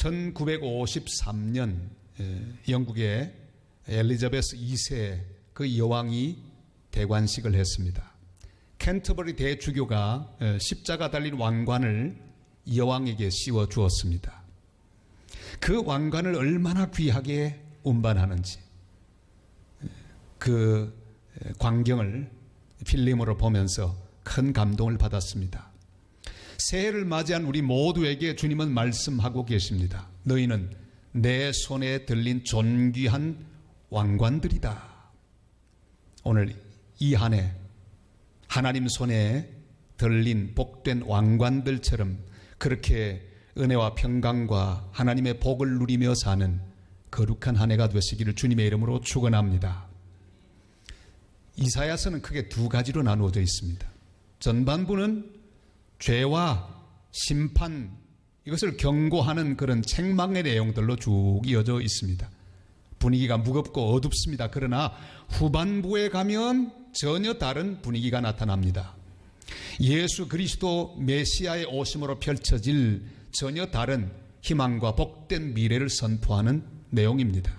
1953년 영국의 엘리자베스 2세 그 여왕이 대관식을 했습니다. 캔터버리 대주교가 십자가 달린 왕관을 여왕에게 씌워 주었습니다. 그 왕관을 얼마나 귀하게 운반하는지 그 광경을 필름으로 보면서 큰 감동을 받았습니다. 새해를 맞이한 우리 모두에게 주님은 말씀하고 계십니다. 너희는 내 손에 들린 존귀한 왕관들이다. 오늘 이 한 해 하나님 손에 들린 복된 왕관들처럼 그렇게 은혜와 평강과 하나님의 복을 누리며 사는 거룩한 한 해가 되시기를 주님의 이름으로 축원합니다. 이사야서는 크게 두 가지로 나누어져 있습니다. 전반부는 죄와 심판, 이것을 경고하는 그런 책망의 내용들로 쭉 이어져 있습니다. 분위기가 무겁고 어둡습니다. 그러나 후반부에 가면 전혀 다른 분위기가 나타납니다. 예수 그리스도 메시아의 오심으로 펼쳐질 전혀 다른 희망과 복된 미래를 선포하는 내용입니다.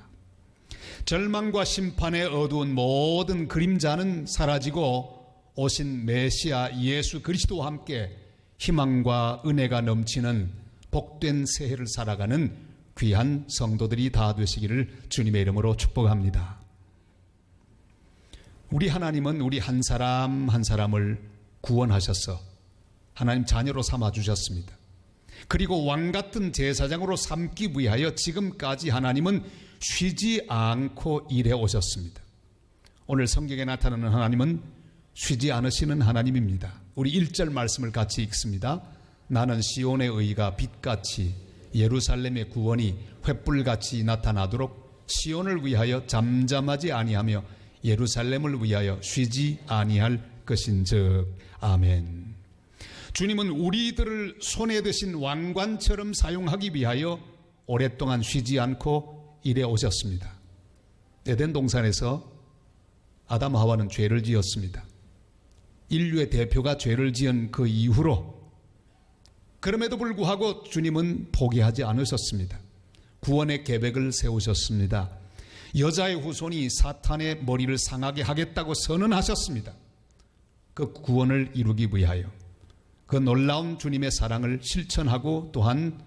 절망과 심판의 어두운 모든 그림자는 사라지고 오신 메시아 예수 그리스도와 함께 희망과 은혜가 넘치는 복된 새해를 살아가는 귀한 성도들이 다 되시기를 주님의 이름으로 축복합니다. 우리 하나님은 우리 한 사람 한 사람을 구원하셔서 하나님 자녀로 삼아주셨습니다. 그리고 왕같은 제사장으로 삼기 위하여 지금까지 하나님은 쉬지 않고 일해 오셨습니다. 오늘 성경에 나타나는 하나님은 쉬지 않으시는 하나님입니다. 우리 1절 말씀을 같이 읽습니다. 나는 시온의 의가 빛같이 예루살렘의 구원이 횃불같이 나타나도록 시온을 위하여 잠잠하지 아니하며 예루살렘을 위하여 쉬지 아니할 것인즉. 아멘. 주님은 우리들을 손에 드신 왕관처럼 사용하기 위하여 오랫동안 쉬지 않고 일해 오셨습니다. 에덴 동산에서 아담 하와는 죄를 지었습니다. 인류의 대표가 죄를 지은 그 이후로 그럼에도 불구하고 주님은 포기하지 않으셨습니다. 구원의 계획을 세우셨습니다. 여자의 후손이 사탄의 머리를 상하게 하겠다고 선언하셨습니다. 그 구원을 이루기 위하여 그 놀라운 주님의 사랑을 실천하고 또한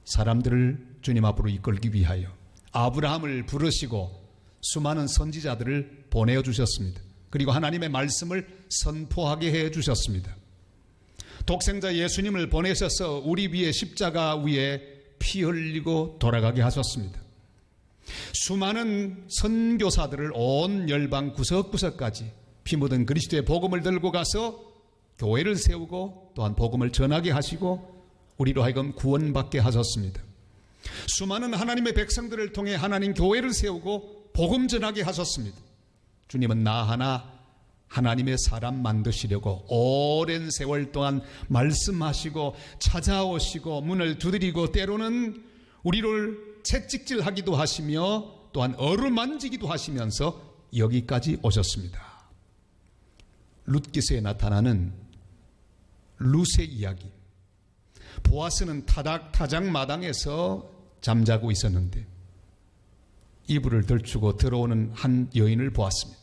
사람들을 주님 앞으로 이끌기 위하여 아브라함을 부르시고 수많은 선지자들을 보내주셨습니다. 그리고 하나님의 말씀을 선포하게 해주셨습니다. 독생자 예수님을 보내셔서 우리 위에 십자가 위에 피 흘리고 돌아가게 하셨습니다. 수많은 선교사들을 온 열방 구석구석까지 피 묻은 그리스도의 복음을 들고 가서 교회를 세우고 또한 복음을 전하게 하시고 우리로 하여금 구원받게 하셨습니다. 수많은 하나님의 백성들을 통해 하나님 교회를 세우고 복음 전하게 하셨습니다. 주님은 나 하나 하나님의 사람 만드시려고 오랜 세월 동안 말씀하시고 찾아오시고 문을 두드리고 때로는 우리를 채찍질하기도 하시며 또한 어루만지기도 하시면서 여기까지 오셨습니다. 룻기서에 나타나는 룻의 이야기. 보아스는 타작마당에서 잠자고 있었는데 이불을 들추고 들어오는 한 여인을 보았습니다.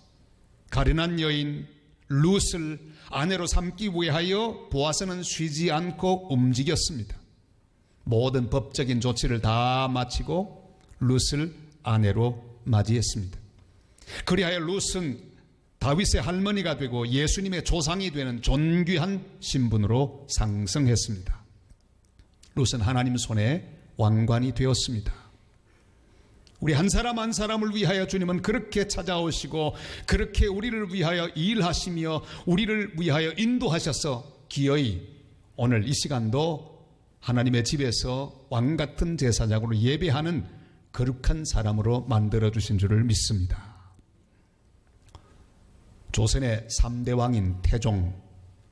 가련한 여인 룻을 아내로 삼기 위하여 보아스는 쉬지 않고 움직였습니다. 모든 법적인 조치를 다 마치고 룻을 아내로 맞이했습니다. 그리하여 룻은 다윗의 할머니가 되고 예수님의 조상이 되는 존귀한 신분으로 상승했습니다. 룻은 하나님 손에 왕관이 되었습니다. 우리 한 사람 한 사람을 위하여 주님은 그렇게 찾아오시고 그렇게 우리를 위하여 일하시며 우리를 위하여 인도하셔서 기어이 오늘 이 시간도 하나님의 집에서 왕같은 제사장으로 예배하는 거룩한 사람으로 만들어주신 줄을 믿습니다. 조선의 3대 왕인 태종,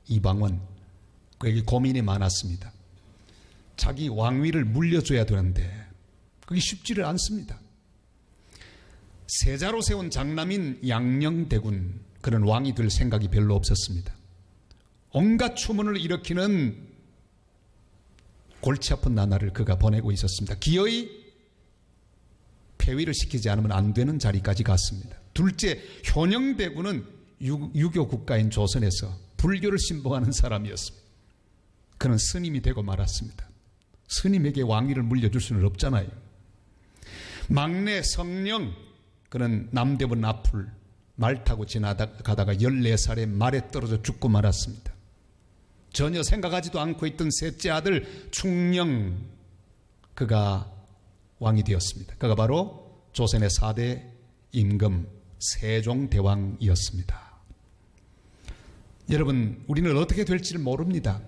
이방원, 그에게 고민이 많았습니다. 자기 왕위를 물려줘야 되는데 그게 쉽지를 않습니다. 세자로 세운 장남인 양녕대군, 그런 왕이 될 생각이 별로 없었습니다. 온갖 추문을 일으키는 골치 아픈 나날을 그가 보내고 있었습니다. 기어이 폐위를 시키지 않으면 안 되는 자리까지 갔습니다. 둘째, 현영대군은 유교 국가인 조선에서 불교를 신봉하는 사람이었습니다. 그는 스님이 되고 말았습니다. 스님에게 왕위를 물려줄 수는 없잖아요. 막내 성령, 그는 남대문 앞을 말 타고 지나가다가 14살에 말에 떨어져 죽고 말았습니다. 전혀 생각하지도 않고 있던 셋째 아들 충령, 그가 왕이 되었습니다. 그가 바로 조선의 4대 임금 세종대왕이었습니다. 여러분, 우리는 어떻게 될지를 모릅니다.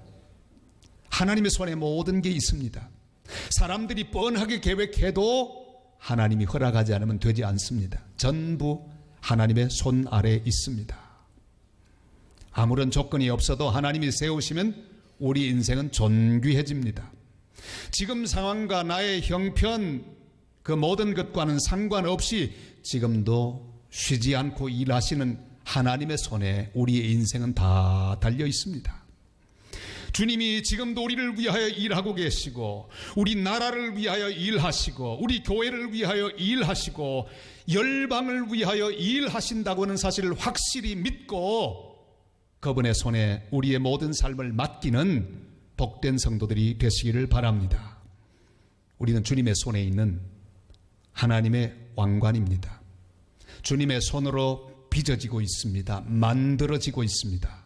하나님의 손에 모든 게 있습니다. 사람들이 뻔하게 계획해도 하나님이 허락하지 않으면 되지 않습니다. 전부 하나님의 손 아래에 있습니다. 아무런 조건이 없어도 하나님이 세우시면 우리 인생은 존귀해집니다. 지금 상황과 나의 형편, 그 모든 것과는 상관없이 지금도 쉬지 않고 일하시는 하나님의 손에 우리의 인생은 다 달려 있습니다. 주님이 지금도 우리를 위하여 일하고 계시고, 우리 나라를 위하여 일하시고, 우리 교회를 위하여 일하시고, 열방을 위하여 일하신다고 하는 사실을 확실히 믿고 그분의 손에 우리의 모든 삶을 맡기는 복된 성도들이 되시기를 바랍니다. 우리는 주님의 손에 있는 하나님의 왕관입니다. 주님의 손으로 빚어지고 있습니다. 만들어지고 있습니다.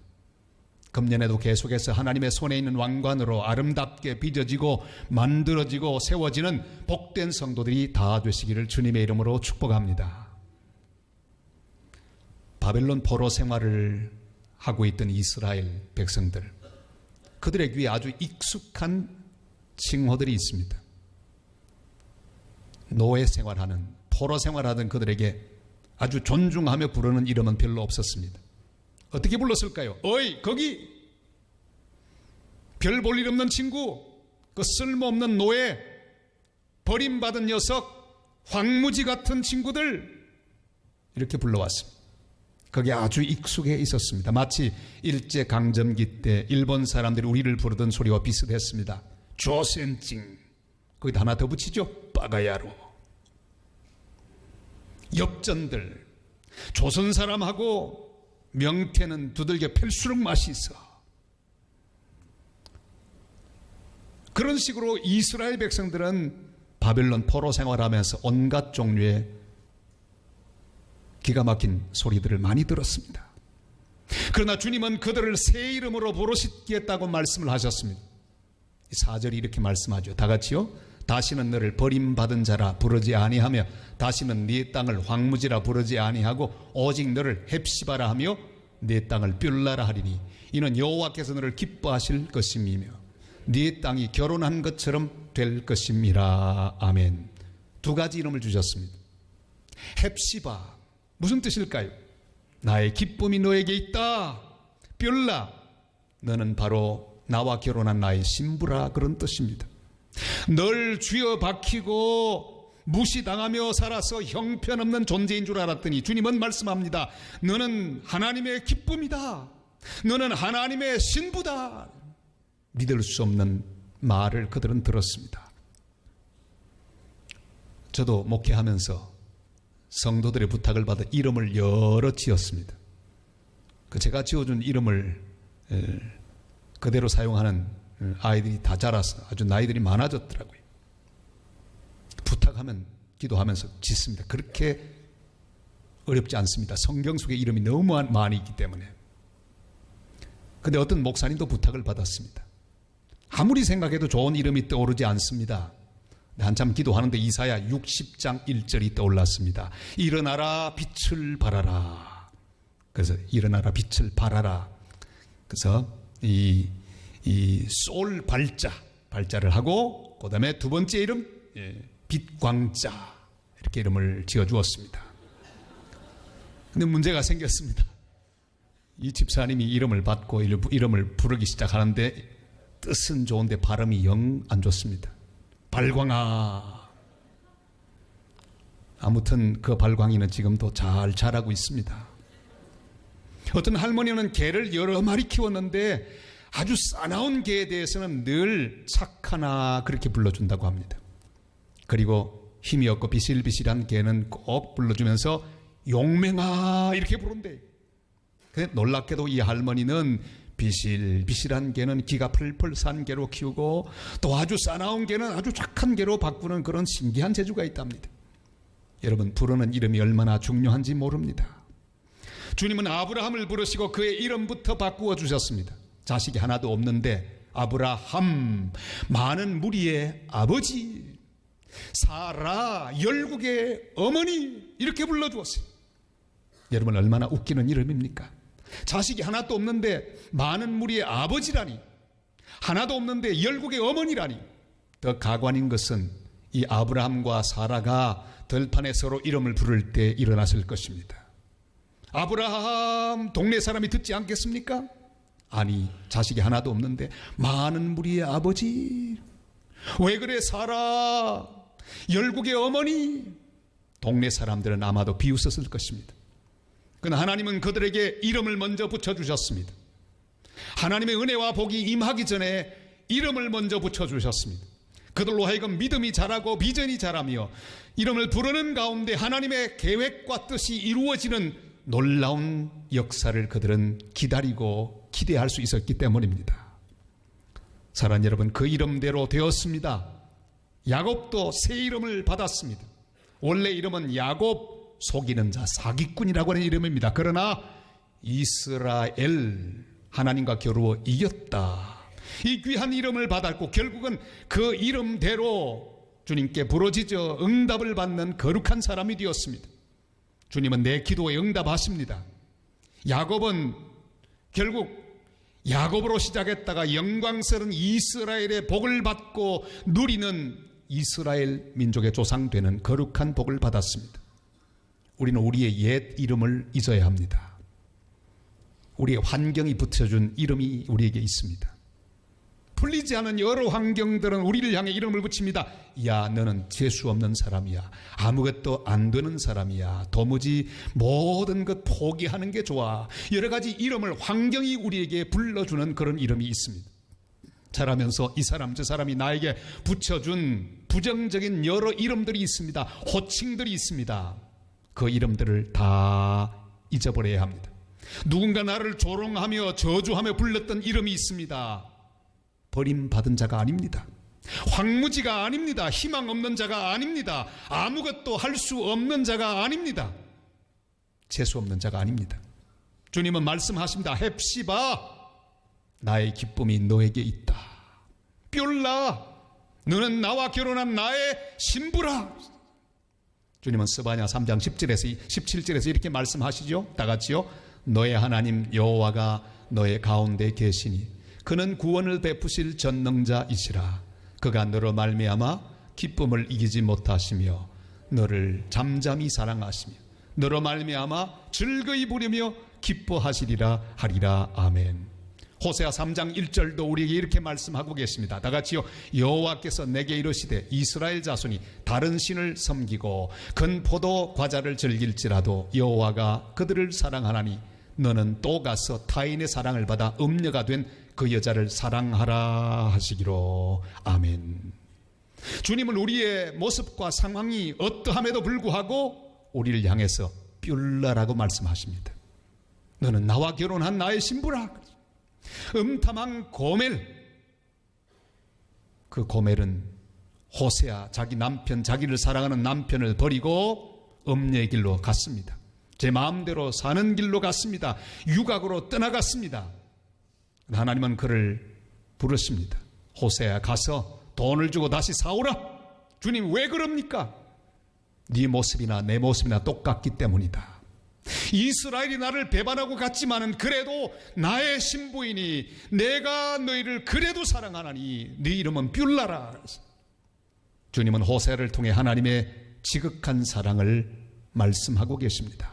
금년에도 계속해서 하나님의 손에 있는 왕관으로 아름답게 빚어지고 만들어지고 세워지는 복된 성도들이 다 되시기를 주님의 이름으로 축복합니다. 바벨론 포로 생활을 하고 있던 이스라엘 백성들, 그들의 귀에 아주 익숙한 칭호들이 있습니다. 노예 생활하는, 포로 생활하던 그들에게 아주 존중하며 부르는 이름은 별로 없었습니다. 어떻게 불렀을까요? 어이, 거기 별 볼 일 없는 친구, 그 쓸모없는 노예, 버림받은 녀석, 황무지 같은 친구들, 이렇게 불러왔습니다. 그게 아주 익숙해 있었습니다. 마치 일제강점기 때 일본 사람들이 우리를 부르던 소리와 비슷했습니다. 조센징, 거기다 하나 더 붙이죠. 빠가야로. 역전들, 조선 사람하고 명태는 두들겨 팰수록 맛이 있어. 그런 식으로 이스라엘 백성들은 바벨론 포로 생활하면서 온갖 종류의 기가 막힌 소리들을 많이 들었습니다. 그러나 주님은 그들을 새 이름으로 부르시겠다고 말씀을 하셨습니다. 4절이 이렇게 말씀하죠. 다 같이요. 다시는 너를 버림받은 자라 부르지 아니하며 다시는 네 땅을 황무지라 부르지 아니하고 오직 너를 헵시바라 하며 네 땅을 뷸라라 하리니 이는 여호와께서 너를 기뻐하실 것임이며 네 땅이 결혼한 것처럼 될 것임이라. 아멘. 두 가지 이름을 주셨습니다. 헵시바, 무슨 뜻일까요? 나의 기쁨이 너에게 있다. 뷸라, 너는 바로 나와 결혼한 나의 신부라, 그런 뜻입니다. 널 쥐어 박히고 무시당하며 살아서 형편없는 존재인 줄 알았더니 주님은 말씀합니다. 너는 하나님의 기쁨이다. 너는 하나님의 신부다. 믿을 수 없는 말을 그들은 들었습니다. 저도 목회하면서 성도들의 부탁을 받아 이름을 여러 지었습니다. 제가 지어준 이름을 그대로 사용하는 아이들이 다 자라서 아주 나이들이 많아졌더라고요. 부탁하면 기도하면서 짓습니다. 그렇게 어렵지 않습니다. 성경 속에 이름이 너무 많이 있기 때문에. 근데 어떤 목사님도 부탁을 받았습니다. 아무리 생각해도 좋은 이름이 떠오르지 않습니다. 한참 기도하는데 이사야 60장 1절이 떠올랐습니다. 일어나라 빛을 발하라. 그래서 일어나라 빛을 발하라. 그래서 이 솔 발자를 하고 그 다음에 두 번째 이름 빛광자, 이렇게 이름을 지어주었습니다. 근데 문제가 생겼습니다. 이 집사님이 이름을 받고 이름을 부르기 시작하는데 뜻은 좋은데 발음이 영 안 좋습니다. 발광아. 아무튼 그 발광이는 지금도 잘 자라고 있습니다. 어떤 할머니는 개를 여러 마리 키웠는데 아주 싸나운 개에 대해서는 늘 엘카나 그렇게 불러준다고 합니다. 그리고 힘이 없고 비실비실한 개는 꼭 불러주면서 용맹아 이렇게 부른대. 근데 놀랍게도 이 할머니는 비실비실한 개는 기가 풀풀 산 개로 키우고 또 아주 싸나운 개는 아주 착한 개로 바꾸는 그런 신기한 재주가 있답니다. 여러분, 부르는 이름이 얼마나 중요한지 모릅니다. 주님은 아브라함을 부르시고 그의 이름부터 바꾸어 주셨습니다. 자식이 하나도 없는데 아브라함, 많은 무리의 아버지, 사라, 열국의 어머니 이렇게 불러주었어요. 여러분, 얼마나 웃기는 이름입니까? 자식이 하나도 없는데 많은 무리의 아버지라니, 하나도 없는데 열국의 어머니라니. 더 가관인 것은 이 아브라함과 사라가 들판에 서로 이름을 부를 때 일어났을 것입니다. 아브라함, 동네 사람이 듣지 않겠습니까? 아니, 자식이 하나도 없는데 많은 무리의 아버지, 왜 그래 사라, 열국의 어머니. 동네 사람들은 아마도 비웃었을 것입니다. 그러나 하나님은 그들에게 이름을 먼저 붙여주셨습니다. 하나님의 은혜와 복이 임하기 전에 이름을 먼저 붙여주셨습니다. 그들로 하여금 믿음이 자라고 비전이 자라며 이름을 부르는 가운데 하나님의 계획과 뜻이 이루어지는 놀라운 역사를 그들은 기다리고 기대할 수 있었기 때문입니다. 사랑하는 여러분, 그 이름대로 되었습니다. 야곱도 새 이름을 받았습니다. 원래 이름은 야곱, 속이는 자, 사기꾼이라고 하는 이름입니다. 그러나 이스라엘, 하나님과 겨루어 이겼다, 이 귀한 이름을 받았고 결국은 그 이름대로 주님께 부르짖어 응답을 받는 거룩한 사람이 되었습니다. 주님은 내 기도에 응답하십니다. 야곱은 결국 야곱으로 시작했다가 영광스러운 이스라엘의 복을 받고 누리는 이스라엘 민족의 조상 되는 거룩한 복을 받았습니다. 우리는 우리의 옛 이름을 잊어야 합니다. 우리의 환경이 붙여준 이름이 우리에게 있습니다. 풀리지 않은 여러 환경들은 우리를 향해 이름을 붙입니다. 야, 너는 재수 없는 사람이야, 아무것도 안 되는 사람이야, 도무지 모든 것 포기하는 게 좋아. 여러 가지 이름을 환경이 우리에게 불러주는 그런 이름이 있습니다. 자라면서 이 사람 저 사람이 나에게 붙여준 부정적인 여러 이름들이 있습니다. 호칭들이 있습니다. 그 이름들을 다 잊어버려야 합니다. 누군가 나를 조롱하며 저주하며 불렀던 이름이 있습니다. 버림받은 자가 아닙니다. 황무지가 아닙니다. 희망 없는 자가 아닙니다. 아무것도 할 수 없는 자가 아닙니다. 재수 없는 자가 아닙니다. 주님은 말씀하십니다. 헵시바, 나의 기쁨이 너에게 있다. 뷸라, 너는 나와 결혼한 나의 신부라. 주님은 스바냐 3장 10절에서 17절에서 이렇게 말씀하시죠. 다 같이요. 너의 하나님 여호와가 너의 가운데 계시니 그는 구원을 베푸실 전능자이시라. 그가 너로 말미암아 기쁨을 이기지 못하시며 너를 잠잠히 사랑하시며 너로 말미암아 즐거이 부르며 기뻐하시리라 하리라. 아멘. 호세아 3장 1절도 우리에게 이렇게 말씀하고 계십니다. 다 같이요. 여호와께서 내게 이르시되 이스라엘 자손이 다른 신을 섬기고 건포도 과자를 즐길지라도 여호와가 그들을 사랑하나니 너는 또 가서 타인의 사랑을 받아 음녀가 된 그 여자를 사랑하라 하시기로. 아멘. 주님은 우리의 모습과 상황이 어떠함에도 불구하고 우리를 향해서 뷸라라고 말씀하십니다. 너는 나와 결혼한 나의 신부라. 음탐한 고멜, 그 고멜은 호세아, 자기 남편, 자기를 사랑하는 남편을 버리고 음녀의 길로 갔습니다. 제 마음대로 사는 길로 갔습니다. 유각으로 떠나갔습니다. 하나님은 그를 부르십니다. 호세아, 가서 돈을 주고 다시 사오라. 주님, 왜 그럽니까? 네 모습이나 내 모습이나 똑같기 때문이다. 이스라엘이 나를 배반하고 갔지만은 그래도 나의 신부이니 내가 너희를 그래도 사랑하나니 네 이름은 뷸라라. 주님은 호세아를 통해 하나님의 지극한 사랑을 말씀하고 계십니다.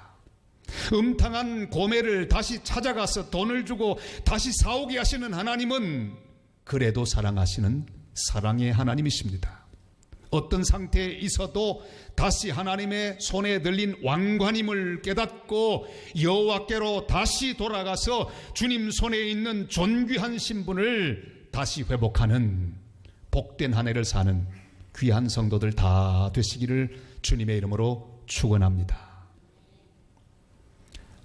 음탕한 고멜을 다시 찾아가서 돈을 주고 다시 사오게 하시는 하나님은 그래도 사랑하시는 사랑의 하나님이십니다. 어떤 상태에 있어도 다시 하나님의 손에 들린 왕관임을 깨닫고 여호와께로 다시 돌아가서 주님 손에 있는 존귀한 신분을 다시 회복하는 복된 한 해를 사는 귀한 성도들 다 되시기를 주님의 이름으로 축원합니다.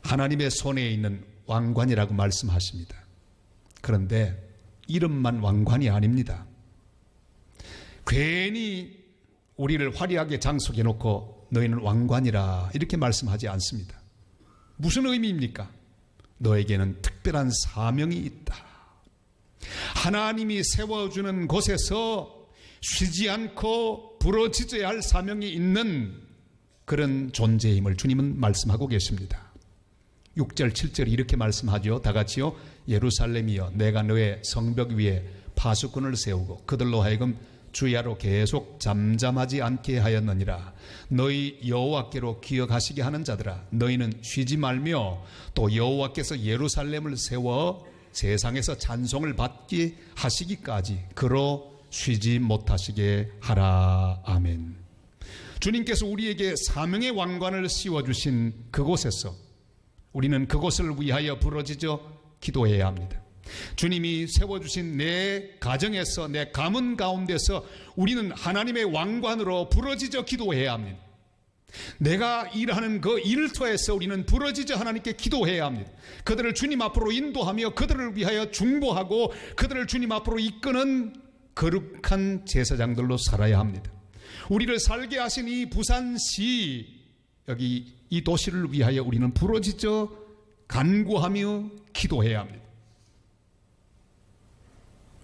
하나님의 손에 있는 왕관이라고 말씀하십니다. 그런데 이름만 왕관이 아닙니다. 괜히 우리를 화려하게 장속해 놓고 너희는 왕관이라 이렇게 말씀하지 않습니다. 무슨 의미입니까? 너에게는 특별한 사명이 있다. 하나님이 세워주는 곳에서 쉬지 않고 부러지져야 할 사명이 있는 그런 존재임을 주님은 말씀하고 계십니다. 6절 7절 이렇게 말씀하죠. 다 같이요. 예루살렘이여 내가 너의 성벽 위에 파수꾼을 세우고 그들로 하여금 주야로 계속 잠잠하지 않게 하였느니라. 너희 여호와께로 기억하시게 하는 자들아 너희는 쉬지 말며 또 여호와께서 예루살렘을 세워 세상에서 찬송을 받게 하시기까지 그로 쉬지 못하시게 하라. 아멘. 주님께서 우리에게 사명의 왕관을 씌워주신 그곳에서 우리는 그곳을 위하여 부르짖어 기도해야 합니다. 주님이 세워주신 내 가정에서 내 가문 가운데서 우리는 하나님의 왕관으로 부르짖어 기도해야 합니다. 내가 일하는 그 일터에서 우리는 부르짖어 하나님께 기도해야 합니다. 그들을 주님 앞으로 인도하며 그들을 위하여 중보하고 그들을 주님 앞으로 이끄는 거룩한 제사장들로 살아야 합니다. 우리를 살게 하신 이 부산시 여기 이 도시를 위하여 우리는 부르짖어 간구하며 기도해야 합니다.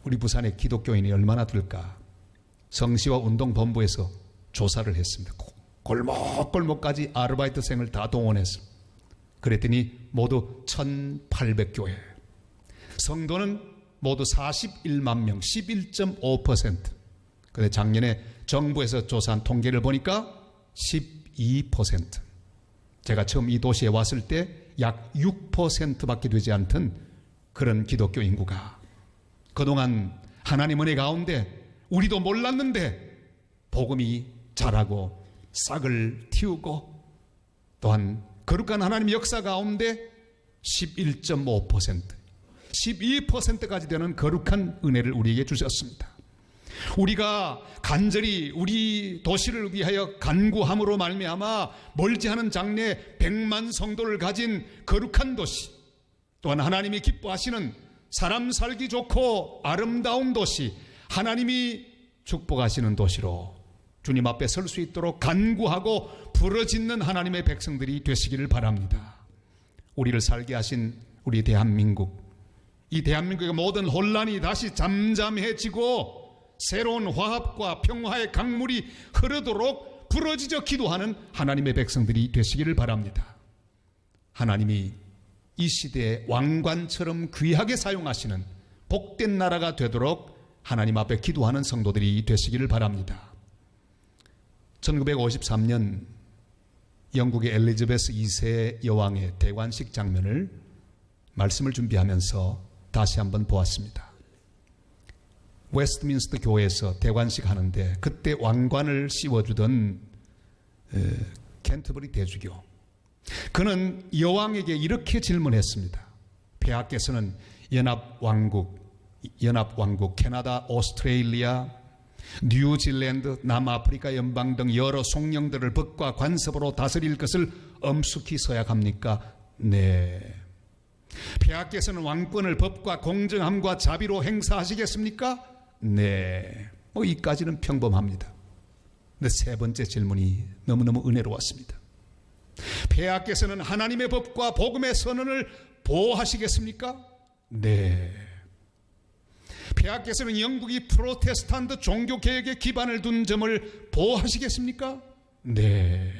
우리 부산의 기독교인이 얼마나 될까? 성시와 운동본부에서 조사를 했습니다. 골목골목까지 아르바이트생을 다 동원해서 그랬더니 모두 1800교회, 성도는 모두 41만 명, 11.5%. 그런데 작년에 정부에서 조사한 통계를 보니까 12%. 제가 처음 이 도시에 왔을 때 약 6%밖에 되지 않던 그런 기독교 인구가 그동안 하나님 은혜 가운데 우리도 몰랐는데 복음이 자라고 싹을 틔우고 또한 거룩한 하나님 역사 가운데 11.5%, 12%까지 되는 거룩한 은혜를 우리에게 주셨습니다. 우리가 간절히 우리 도시를 위하여 간구함으로 말미암아 멀지 않은 장래 100만 성도를 가진 거룩한 도시, 또한 하나님이 기뻐하시는 사람 살기 좋고 아름다운 도시, 하나님이 축복하시는 도시로 주님 앞에 설 수 있도록 간구하고 부르짖는 하나님의 백성들이 되시기를 바랍니다. 우리를 살게 하신 우리 대한민국, 이 대한민국의 모든 혼란이 다시 잠잠해지고 새로운 화합과 평화의 강물이 흐르도록 부르짖어 기도하는 하나님의 백성들이 되시기를 바랍니다. 하나님이 이 시대에 왕관처럼 귀하게 사용하시는 복된 나라가 되도록 하나님 앞에 기도하는 성도들이 되시기를 바랍니다. 1953년 영국의 엘리자베스 2세 여왕의 대관식 장면을 말씀을 준비하면서 다시 한번 보았습니다. 웨스트민스터 교회에서 대관식 하는데 그때 왕관을 씌워주던 캔터버리 대주교, 그는 여왕에게 이렇게 질문했습니다. 폐하께서는 연합왕국 캐나다, 오스트레일리아, 뉴질랜드, 남아프리카 연방 등 여러 속령들을 법과 관습으로 다스릴 것을 엄숙히 서약합니까? 네. 폐하께서는 왕권을 법과 공정함과 자비로 행사하시겠습니까? 네. 이까지는 평범합니다. 근데 세 번째 질문이 너무너무 은혜로웠습니다. 폐하께서는 하나님의 법과 복음의 선언을 보호하시겠습니까? 네. 폐하께서는 영국이 프로테스탄트 종교개혁에 기반을 둔 점을 보호하시겠습니까? 네.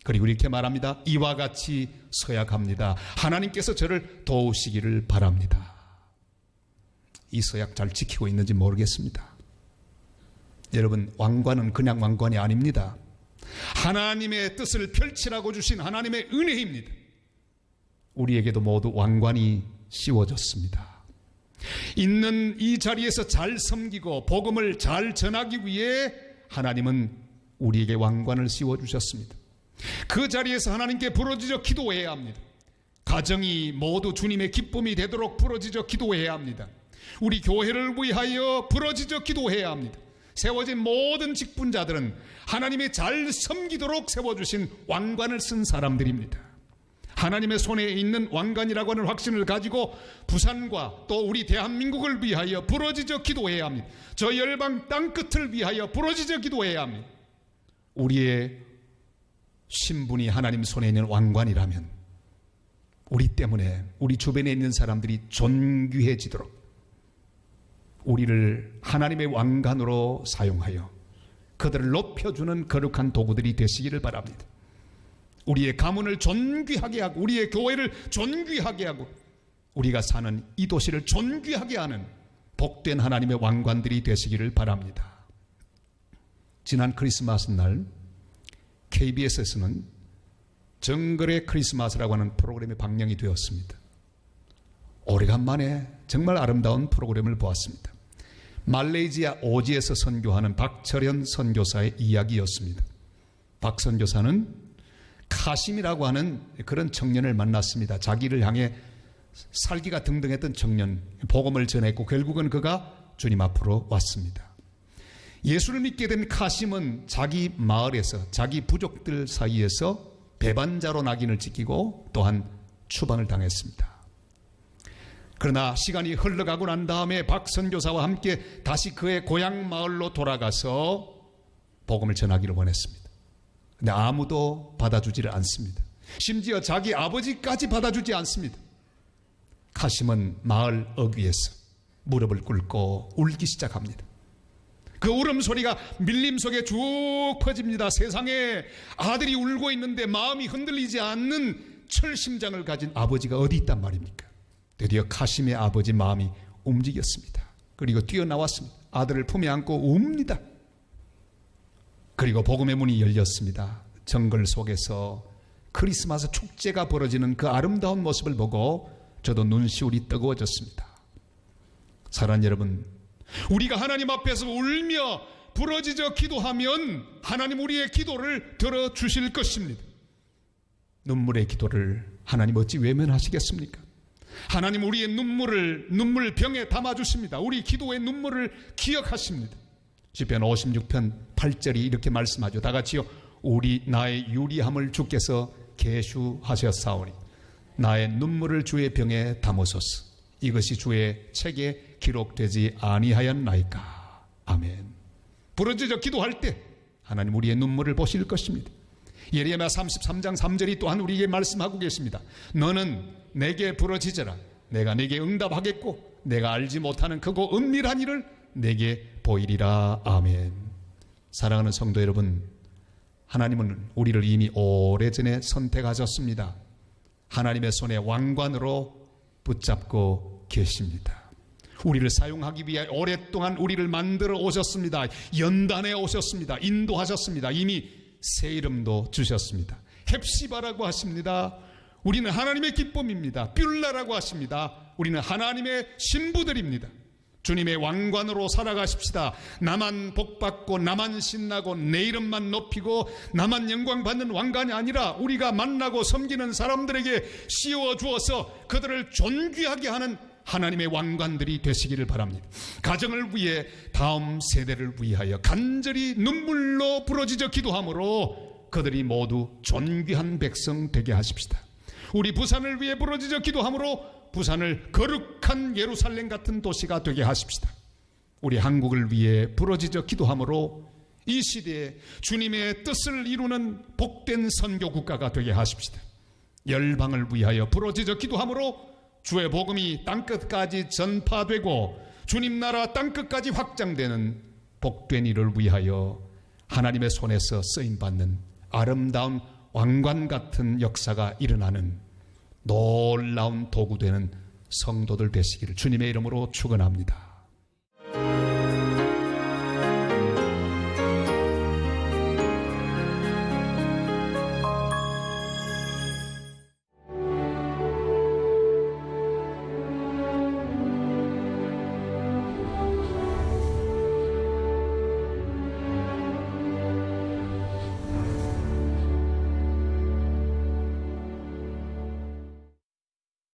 그리고 이렇게 말합니다. 이와 같이 서약합니다. 하나님께서 저를 도우시기를 바랍니다. 이 서약 잘 지키고 있는지 모르겠습니다. 여러분, 왕관은 그냥 왕관이 아닙니다. 하나님의 뜻을 펼치라고 주신 하나님의 은혜입니다. 우리에게도 모두 왕관이 씌워졌습니다. 있는 이 자리에서 잘 섬기고 복음을 잘 전하기 위해 하나님은 우리에게 왕관을 씌워주셨습니다. 그 자리에서 하나님께 부르짖어 기도해야 합니다. 가정이 모두 주님의 기쁨이 되도록 부르짖어 기도해야 합니다. 우리 교회를 위하여 부르짖어 기도해야 합니다. 세워진 모든 직분자들은 하나님이 잘 섬기도록 세워주신 왕관을 쓴 사람들입니다. 하나님의 손에 있는 왕관이라고 하는 확신을 가지고 부산과 또 우리 대한민국을 위하여 부르짖어 기도해야 합니다. 저 열방 땅끝을 위하여 부르짖어 기도해야 합니다. 우리의 신분이 하나님 손에 있는 왕관이라면 우리 때문에 우리 주변에 있는 사람들이 존귀해지도록 우리를 하나님의 왕관으로 사용하여 그들을 높여주는 거룩한 도구들이 되시기를 바랍니다. 우리의 가문을 존귀하게 하고 우리의 교회를 존귀하게 하고 우리가 사는 이 도시를 존귀하게 하는 복된 하나님의 왕관들이 되시기를 바랍니다. 지난 크리스마스 날 KBS에서는 정글의 크리스마스라고 하는 프로그램이 방영이 되었습니다. 오래간만에 정말 아름다운 프로그램을 보았습니다. 말레이시아 오지에서 선교하는 박철현 선교사의 이야기였습니다. 박 선교사는 카심이라고 하는 그런 청년을 만났습니다. 자기를 향해 살기가 등등했던 청년, 복음을 전했고 결국은 그가 주님 앞으로 왔습니다. 예수를 믿게 된 카심은 자기 마을에서 자기 부족들 사이에서 배반자로 낙인을 찍히고 또한 추방을 당했습니다. 그러나 시간이 흘러가고 난 다음에 박 선교사와 함께 다시 그의 고향 마을로 돌아가서 복음을 전하기를 원했습니다. 근데 아무도 받아주지를 않습니다. 심지어 자기 아버지까지 받아주지 않습니다. 카심은 마을 어귀에서 무릎을 꿇고 울기 시작합니다. 그 울음소리가 밀림 속에 쭉 퍼집니다. 세상에 아들이 울고 있는데 마음이 흔들리지 않는 철심장을 가진 아버지가 어디 있단 말입니까? 드디어 카심의 아버지 마음이 움직였습니다. 그리고 뛰어나왔습니다. 아들을 품에 안고 웁니다. 그리고 복음의 문이 열렸습니다. 정글 속에서 크리스마스 축제가 벌어지는 그 아름다운 모습을 보고 저도 눈시울이 뜨거워졌습니다. 사랑하는 여러분, 우리가 하나님 앞에서 울며 부르짖어 기도하면 하나님 우리의 기도를 들어주실 것입니다. 눈물의 기도를 하나님 어찌 외면하시겠습니까? 하나님 우리의 눈물병에 담아주십니다. 우리 기도의 눈물을 기억하십니다. 시편 56편 8절이 이렇게 말씀하죠. 다 같이요. 우리 나의 유리함을 주께서 계수하셨사오니 나의 눈물을 주의 병에 담으소서. 이것이 주의 책에 기록되지 아니하였나이까. 아멘. 부르짖어 기도할 때 하나님 우리의 눈물을 보실 것입니다. 예레미야 33장 3절이 또한 우리에게 말씀하고 계십니다. 너는 내게 부르짖어라. 내가 내게 응답하겠고 내가 알지 못하는 크고 은밀한 일을 내게 보이리라. 아멘. 사랑하는 성도 여러분, 하나님은 우리를 이미 오래전에 선택하셨습니다. 하나님의 손에 왕관으로 붙잡고 계십니다. 우리를 사용하기 위해 오랫동안 우리를 만들어 오셨습니다. 연단해 오셨습니다. 인도하셨습니다. 이미 새 이름도 주셨습니다. 헵시바라고 하십니다. 우리는 하나님의 기쁨입니다. 뷸라라고 하십니다. 우리는 하나님의 신부들입니다. 주님의 왕관으로 살아가십시다. 나만 복받고 나만 신나고 내 이름만 높이고 나만 영광 받는 왕관이 아니라 우리가 만나고 섬기는 사람들에게 씌워 주어서 그들을 존귀하게 하는 하나님의 왕관들이 되시기를 바랍니다. 가정을 위해 다음 세대를 위하여 간절히 눈물로 부르짖어 기도함으로 그들이 모두 존귀한 백성 되게 하십시다. 우리 부산을 위해 부르짖어 기도함으로 부산을 거룩한 예루살렘 같은 도시가 되게 하십시다. 우리 한국을 위해 부르짖어 기도함으로 이 시대에 주님의 뜻을 이루는 복된 선교 국가가 되게 하십시다. 열방을 위하여 부르짖어 기도함으로 주의 복음이 땅끝까지 전파되고 주님 나라 땅끝까지 확장되는 복된 일을 위하여 하나님의 손에서 쓰임받는 아름다운 왕관 같은 역사가 일어나는 놀라운 도구 되는 성도들 되시기를 주님의 이름으로 축원합니다.